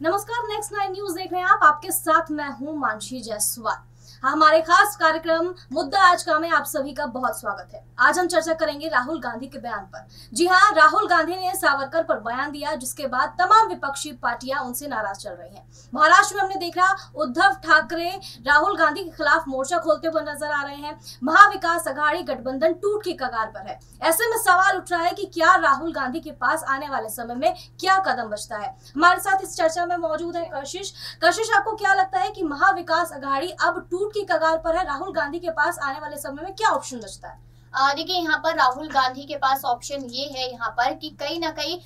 नमस्कार, next 9 news देख रहे हैं आप। आपके साथ मैं हूं मानसी जायसवाल। हमारे खास कार्यक्रम मुद्दा आज का में आप सभी का बहुत स्वागत है। आज हम चर्चा करेंगे राहुल गांधी के बयान पर। जी हां, राहुल गांधी ने सावरकर पर बयान दिया, जिसके बाद तमाम विपक्षी पार्टियां उनसे नाराज चल रही हैं। महाराष्ट्र में हमने देखा उद्धव ठाकरे राहुल गांधी के खिलाफ मोर्चा खोलते हुए नजर आ रहे हैं। महाविकास आघाड़ी गठबंधन टूट की कगार पर है। ऐसे में सवाल उठ रहा है कि क्या राहुल गांधी के पास आने वाले समय में क्या कदम बचता है। हमारे साथ इस चर्चा में मौजूद है कशिश, आपको क्या लगता है कि महाविकास आघाड़ी अब टूट की कगार पर है? राहुल गांधी के पास आने वाले समय में क्या ऑप्शन बचता है? देखिए, यहाँ पर राहुल गांधी के पास ऑप्शन ये है यहाँ पर कि कहीं ना कहीं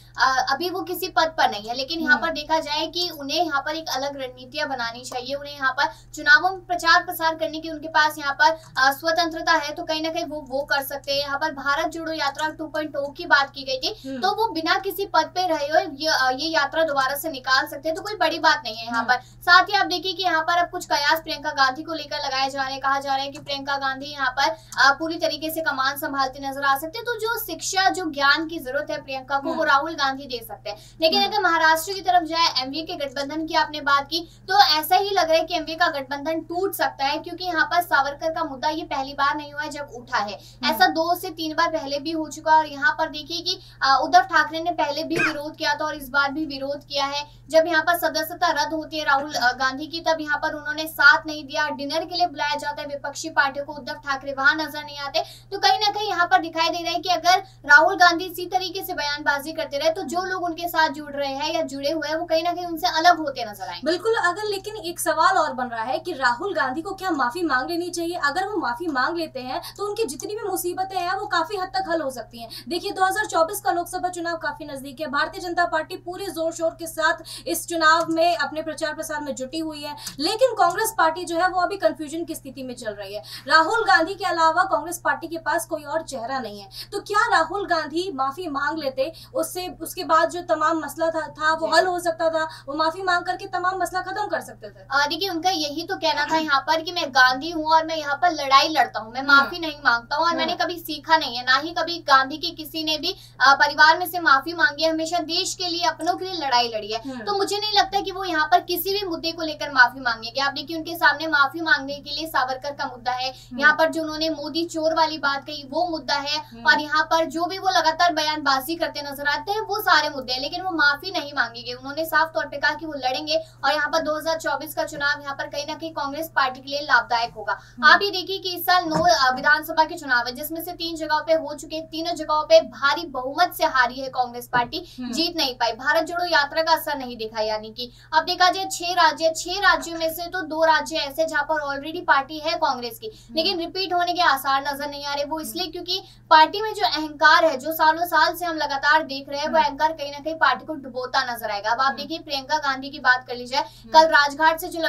अभी वो किसी पद पर नहीं है, लेकिन यहाँ पर देखा जाए कि उन्हें यहाँ पर एक अलग रणनीतियां बनानी चाहिए। उन्हें यहाँ पर चुनावों में प्रचार प्रसार करने की उनके पास यहाँ पर स्वतंत्रता है, तो कहीं ना कहीं वो कर सकते हैं। यहाँ पर भारत जोड़ो यात्रा 2.0 की बात की गई थी, तो वो बिना किसी पद पे रहे हुए ये यात्रा दोबारा से निकाल सकते हैं, तो कोई बड़ी बात नहीं है यहाँ पर। साथ ही आप देखिए कि यहाँ पर अब कुछ कयास प्रियंका गांधी को लेकर लगाए जा रहे हैं। कहा जा रहा है कि प्रियंका गांधी यहाँ पर पूरी तरीके से मान संभालते नजर आ सकते हैं, तो जो शिक्षा जो ज्ञान की जरूरत है प्रियंका को, वो राहुल गांधी दे सकते हैं। लेकिन अगर महाराष्ट्र की तरफ जाए, एमवीए के गठबंधन की आपने बात की, तो ऐसा ही लग रहा है कि एमवीए का गठबंधन टूट सकता है, क्योंकि यहाँ पर सावरकर का मुद्दा ये पहली बार नहीं हुआ है जब उठा है। ऐसा 2 से 3 बार पहले भी हो चुका है। और यहाँ पर देखिए कि उद्धव ठाकरे ने पहले भी विरोध किया था और इस बार भी विरोध किया है। जब यहाँ पर सदस्यता रद्द होती है राहुल गांधी की, तब यहाँ पर उन्होंने साथ नहीं दिया। डिनर के लिए बुलाया जाता है विपक्षी पार्टियों को, उद्धव ठाकरे वहां नजर नहीं आते। तो कहीं ना कहीं यहाँ पर दिखाई दे रहा है कि अगर राहुल गांधी इसी तरीके से बयानबाजी करते रहे, तो जो लोग उनके साथ जुड़ रहे हैं या जुड़े हुए हैं, वो कहीं ना कहीं उनसे अलग होते नजर आएंगे। बिल्कुल। अगर लेकिन एक सवाल और बन रहा है कि राहुल गांधी को क्या माफी मांग लेनी चाहिए? अगर वो माफी मांग लेते हैं तो उनकी जितनी भी मुसीबतें हैं वो काफी हद तक हल हो सकती हैं। देखिए, 2024 का लोकसभा चुनाव काफी नजदीक है। भारतीय जनता पार्टी पूरे जोर शोर के साथ इस चुनाव में अपने प्रचार प्रसार में जुटी हुई है, लेकिन कांग्रेस पार्टी जो है वो अभी कंफ्यूजन की स्थिति में चल रही है। राहुल गांधी के अलावा कांग्रेस पार्टी के पास कोई और चेहरा नहीं है। तो क्या राहुल गांधी माफी मांग लेते, उसके बाद जो तमाम मसला था वो हल हो सकता था? वो माफी मांग करके तमाम मसला खत्म कर सकते थे। देखिए, उनका यही तो कहना था यहाँ पर कि मैं गांधी हूँ और मैं यहाँ पर लड़ाई लड़ता हूँ, मैं माफी नहीं मांगता हूँ। और मैंने कभी सीखा नहीं है, ना ही कभी गांधी की किसी ने भी परिवार में से माफी मांगी है। हमेशा देश के लिए, अपनों के लिए लड़ाई लड़ी है। तो मुझे नहीं लगता कि वो यहाँ पर किसी भी मुद्दे को लेकर माफी मांगेंगे। आप देखिए, उनके सामने माफी मांगने के लिए सावरकर का मुद्दा है, यहाँ पर जो उन्होंने मोदी चोर वाली बात कही वो मुद्दा है, और यहाँ पर जो भी वो लगातार बयानबाजी करते नजर आते हैं वो सारे मुद्दे हैं, लेकिन वो माफी नहीं मांगेंगे। उन्होंने साफ तौर पे कहा कि वो लड़ेंगे और यहाँ पर 2024 का चुनाव यहाँ पर कहीं ना कहीं कांग्रेस पार्टी के लिए लाभदायक होगा। आप ये देखिए कि इस साल 9 विधानसभा के चुनाव है, जिसमें से 3 जगहों पे हो चुके, तीनों जगहों पे भारी बहुमत से हारी है कांग्रेस पार्टी, जीत नहीं पाई। भारत जोड़ो यात्रा का असर नहीं दिखा, यानी कि अब देखा जाए 6 राज्यों में से तो 2 राज्य ऐसे जहाँ पर ऑलरेडी पार्टी है कांग्रेस की, लेकिन रिपीट होने के आसार नजर नहीं आ रहे। वो इसलिए क्योंकि पार्टी में जो अहंकार है, जो सालों साल से हम लगातार देख रहे हैं, वो अहंकार कहीं ना कहीं पार्टी को डुबोता नजर आएगा। अब आप देखिए, प्रियंका गांधी की बात कर लीजिए, कल राजघाट से जो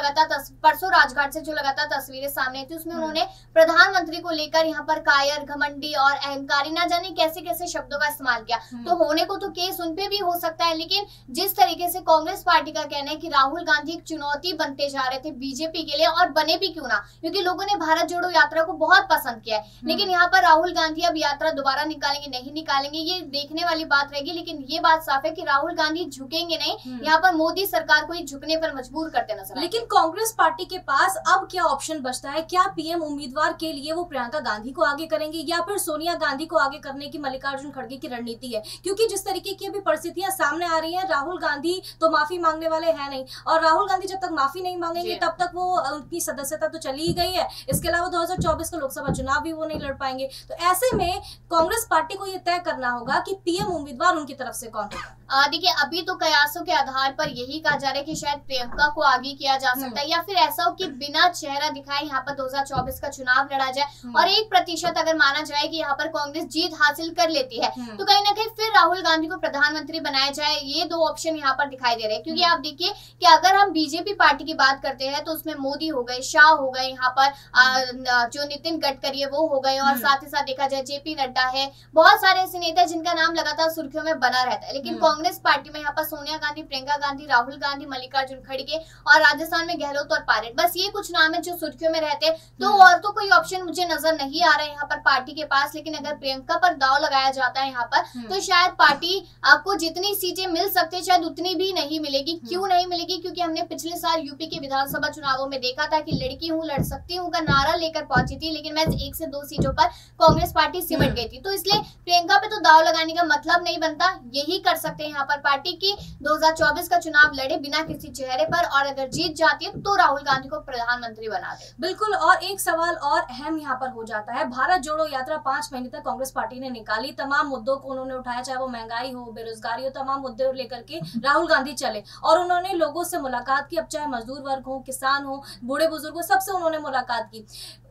परसों राजघाट से जो लगातार तस्वीरें सामने आई थी, उसमें उन्होंने प्रधानमंत्री को लेकर यहाँ पर कायर, घमंडी और अहंकारी ना जाने कैसे कैसे शब्दों का इस्तेमाल किया। तो होने को तो केस उन पे भी हो सकता है, लेकिन जिस तरीके से कांग्रेस पार्टी का कहना है कि राहुल गांधी एक चुनौती बनते जा रहे थे बीजेपी के लिए, और बने भी क्यों ना, क्योंकि लोगों ने भारत जोड़ो यात्रा को बहुत पसंद किया है। लेकिन यहाँ पर राहुल गांधी अब यात्रा दोबारा निकालेंगे नहीं निकालेंगे, ये देखने वाली बात रहेगी। लेकिन ये बात साफ है कि राहुल गांधी झुकेंगे नहीं, यहाँ पर मोदी सरकार को ही झुकने पर मजबूर करते नजर आएंगे। लेकिन कांग्रेस पार्टी के पास अब क्या ऑप्शन बचता है? क्या पीएम उम्मीदवार के लिए वो प्रियंका गांधी को आगे करेंगे या फिर सोनिया गांधी को आगे करने की मल्लिकार्जुन खड़गे की रणनीति है? क्योंकि जिस तरीके की अभी परिस्थितियां सामने आ रही हैं, राहुल गांधी तो माफी मांगने वाले हैं नहीं, और राहुल गांधी जब तक माफी नहीं मांगेंगे तब तक वो उनकी सदस्यता तो चली ही गई है। इसके अलावा 2024 का लोकसभा चुनाव भी वो नहीं लड़ पाएंगे। तो ऐसे में कांग्रेस पार्टी को ये तय करना होगा कि पीएम उम्मीदवार उनकी तरफ से कौन होगा। देखिए, अभी तो कयासों के आधार पर यही कहा जा रहा है कि शायद प्रियंका को आगे किया जा सकता है, या फिर ऐसा हो कि बिना चेहरा दिखाए यहाँ पर 2024 का चुनाव लड़ा जाए। और 1% अगर माना जाए कि यहाँ पर कांग्रेस जीत हासिल कर लेती है, तो कहीं ना कहीं फिर राहुल गांधी को प्रधानमंत्री बनाया जाए। ये 2 ऑप्शन यहाँ पर दिखाई दे रहे हैं, क्योंकि आप देखिए कि अगर हम बीजेपी पार्टी की बात करते हैं तो उसमें मोदी हो गए, शाह हो गए, यहाँ पर जो नितिन गडकरी है वो हो गए, और साथ ही साथ देखा जाए जेपी नड्डा है, बहुत सारे ऐसे नेता जिनका नाम लगातार सुर्खियों में बना रहता है। लेकिन कांग्रेस पार्टी में यहाँ पर सोनिया गांधी, प्रियंका गांधी, राहुल गांधी, मल्लिकार्जुन खड़गे और राजस्थान में गहलोत और पायलट, बस ये कुछ नाम है जो सुर्खियों में रहते हैं। तो और तो कोई ऑप्शन मुझे नजर नहीं आ रहा है यहाँ पर पार्टी के पास। लेकिन अगर प्रियंका पर दाव लगाया जाता है यहाँ पर तो शायद पार्टी आपको जितनी सीटें मिल सकती है शायद उतनी भी नहीं मिलेगी। क्यों नहीं मिलेगी? क्योंकि हमने पिछले साल यूपी के विधानसभा चुनावों में देखा था कि लड़की हूँ लड़ सकती हूँ का नारा लेकर पहुंची थी, लेकिन मैं 1 से 2 सीटों पर कांग्रेस पार्टी सिमट गई थी। तो इसलिए प्रियंका पे तो दाव लगाने का मतलब नहीं बनता। यही कर सकते हैं यहाँ पर पार्टी की 2024 का चुनाव लड़े बिना किसी चेहरे पर, और अगर जीत जाती है तो राहुल गांधी को प्रधानमंत्री बना दे। बिल्कुल। और एक सवाल और अहम यहाँ पर हो जाता है, भारत जोड़ो यात्रा 5 महीने तक कांग्रेस पार्टी ने निकाली, तमाम मुद्दों को उन्होंने उठाया, चाहे वो महंगाई हो, बेरोजगारी हो, तमाम मुद्दे लेकर के राहुल गांधी चले और उन्होंने लोगों से मुलाकात की। अब चाहे मजदूर वर्ग हो, किसान हो, बूढ़े बुजुर्ग हो, सबसे उन्होंने मुलाकात की।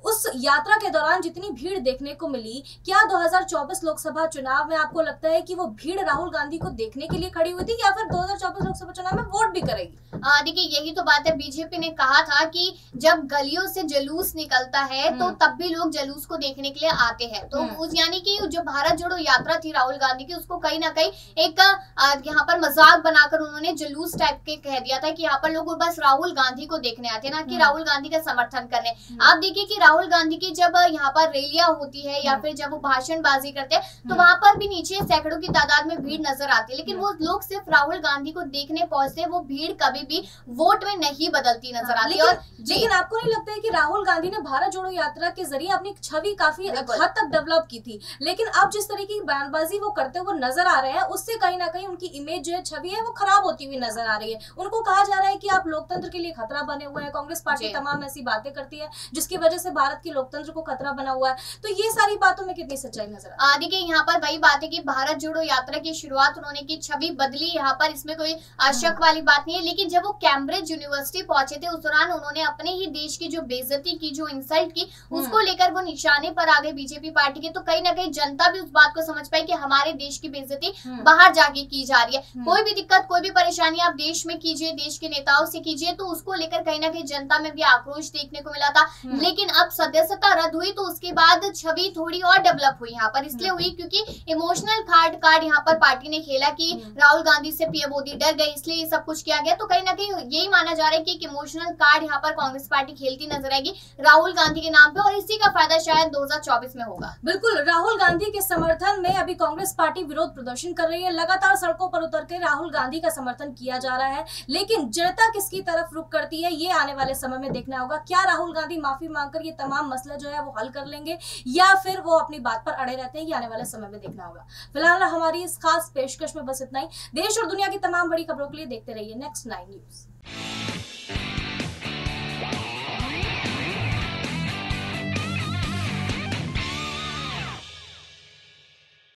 उस यात्रा के दौरान जितनी भीड़ देखने को मिली, क्या 2024 लोकसभा चुनाव में आपको लगता है कि वो भीड़ राहुल गांधी को देखने के लिए खड़ी हुई थी या फिर 2024 लोकसभा चुनाव में वोट भी करेगी? देखिए यही तो बात है। बीजेपी ने कहा था कि जब गलियों से जुलूस निकलता है तो तब भी लोग जुलूस को देखने के लिए आते हैं। तो उस यानी कि जो भारत जोड़ो यात्रा थी राहुल गांधी की, उसको कहीं ना कहीं एक यहाँ पर मजाक बनाकर उन्होंने जुलूस टाइप के कह दिया था कि यहाँ पर लोग बस राहुल गांधी को देखने आते हैं, ना कि राहुल गांधी का समर्थन करने। आप देखिए कि राहुल गांधी की जब यहाँ पर रैलियां होती है या फिर जब वो भाषणबाजी करते हैं तो वहां पर भी नीचे सैकड़ों की तादाद में भीड़ नजर आती है, लेकिन वो लोग सिर्फ राहुल गांधी को देखने पहुंचते हैं। वो भीड़ कभी भी वोट में नहीं बदलती नजर आती है। लेकिन आपको नहीं लगता है कि राहुल गांधी ने भारत जोड़ो यात्रा के जरिए अपनी छवि काफी हद तक डेवलप की थी, लेकिन अब जिस तरीके की बयानबाजी वो करते हुए नजर आ रहे हैं उससे कहीं ना कहीं उनकी इमेज जो है, छवि है, वो खराब होती हुई नजर आ रही है। उनको कहा जा रहा है कि आप लोकतंत्र के लिए खतरा बने हुए हैं, कांग्रेस पार्टी तमाम ऐसी बातें करती है जिसकी वजह से भारत के लोकतंत्र को खतरा बना हुआ है। तो ये सारी बातों में कितनी सच्चाई नजर आ? देखिए यहाँ पर वही बात है कि भारत जोड़ो यात्रा की शुरुआत उन्होंने की, छवि बदली, यहाँ पर इसमें कोई शक वाली बात नहीं है। लेकिन जब वो कैम्ब्रिज यूनिवर्सिटी पहुंचे थे उस दौरान उन्होंने अपने ही देश की जो बेइज्जती की, जो इंसल्ट की, उसको लेकर वो निशाने पर आ गए बीजेपी पार्टी के। तो कहीं ना कहीं जनता भी उस बात को समझ पाई कि हमारे देश की बेइज्जती बाहर जाके की जा रही है। कोई भी दिक्कत, कोई भी परेशानी आप देश में कीजिए, देश के नेताओं से कीजिए, तो उसको लेकर कहीं ना कहीं जनता में भी आक्रोश देखने को मिला था। लेकिन अब सदस्यता रद्द हुई तो उसके बाद छवि थोड़ी और डेवलप हुई यहाँ पर, इसलिए हुई क्योंकि इमोशनल कार्ड यहाँ पर पार्टी ने खेला कि राहुल गांधी से पीएम मोदी डर गए, इसलिए ये सब कुछ किया गया। तो कहीं ना कहीं यही माना जा रहा है कि एक इमोशनल कार्ड यहाँ पर कांग्रेस पार्टी खेलती नजर आएगी राहुल गांधी के नाम पे, और इसी का फायदा शायद 2024 में होगा। बिल्कुल। राहुल गांधी के समर्थन में अभी कांग्रेस पार्टी विरोध प्रदर्शन कर रही है, लगातार सड़कों पर उतर के राहुल गांधी का समर्थन किया जा रहा है, लेकिन जनता किसकी तरफ रुख करती है ये आने वाले समय में देखना होगा। क्या राहुल गांधी माफी मांगकर ये तमाम मसले जो है वो हल कर लेंगे या फिर वो अपनी बात पर अड़े रहते हैं, ये आने वाले समय में देखना होगा। फिलहाल हमारी इस खास पेशकश में बस इतना ही। देश और दुनिया की तमाम बड़ी खबरों के लिए देखते रहिए नेक्स्ट 9 न्यूज।